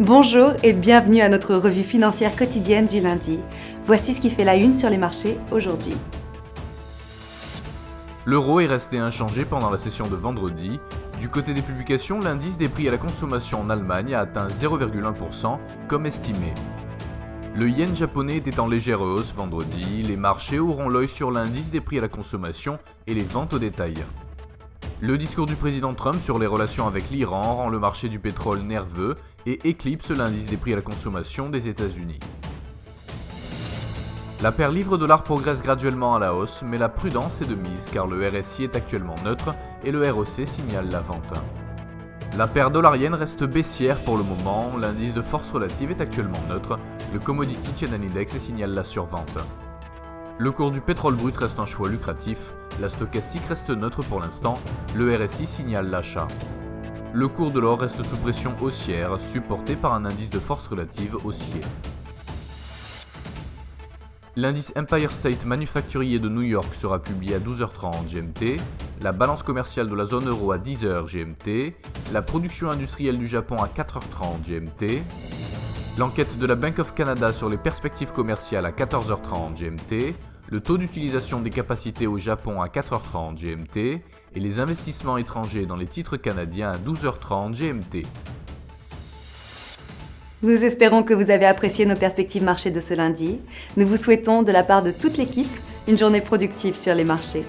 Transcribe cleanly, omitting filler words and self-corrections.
Bonjour et bienvenue à notre revue financière quotidienne du lundi. Voici ce qui fait la une sur les marchés aujourd'hui. L'euro est resté inchangé pendant la session de vendredi. Du côté des publications, l'indice des prix à la consommation en Allemagne a atteint 0,1% comme estimé. Le yen japonais était en légère hausse vendredi. Les marchés auront l'œil sur l'indice des prix à la consommation et les ventes au détail. Le discours du président Trump sur les relations avec l'Iran rend le marché du pétrole nerveux et éclipse l'indice des prix à la consommation des États-Unis. La paire livre-dollar progresse graduellement à la hausse, mais la prudence est de mise car le RSI est actuellement neutre et le ROC signale la vente. La paire dollar-yen reste baissière pour le moment, l'indice de force relative est actuellement neutre, le Commodity Chain Index signale la survente. Le cours du pétrole brut reste un choix lucratif, la stochastique reste neutre pour l'instant, le RSI signale l'achat. Le cours de l'or reste sous pression haussière, supporté par un indice de force relative haussier. L'indice Empire State manufacturier de New York sera publié à 12h30 GMT, la balance commerciale de la zone euro à 10h GMT, la production industrielle du Japon à 4h30 GMT, l'enquête de la Bank of Canada sur les perspectives commerciales à 14h30 GMT, le taux d'utilisation des capacités au Japon à 4h30 GMT et les investissements étrangers dans les titres canadiens à 12h30 GMT. Nous espérons que vous avez apprécié nos perspectives marchés de ce lundi. Nous vous souhaitons, de la part de toute l'équipe, une journée productive sur les marchés.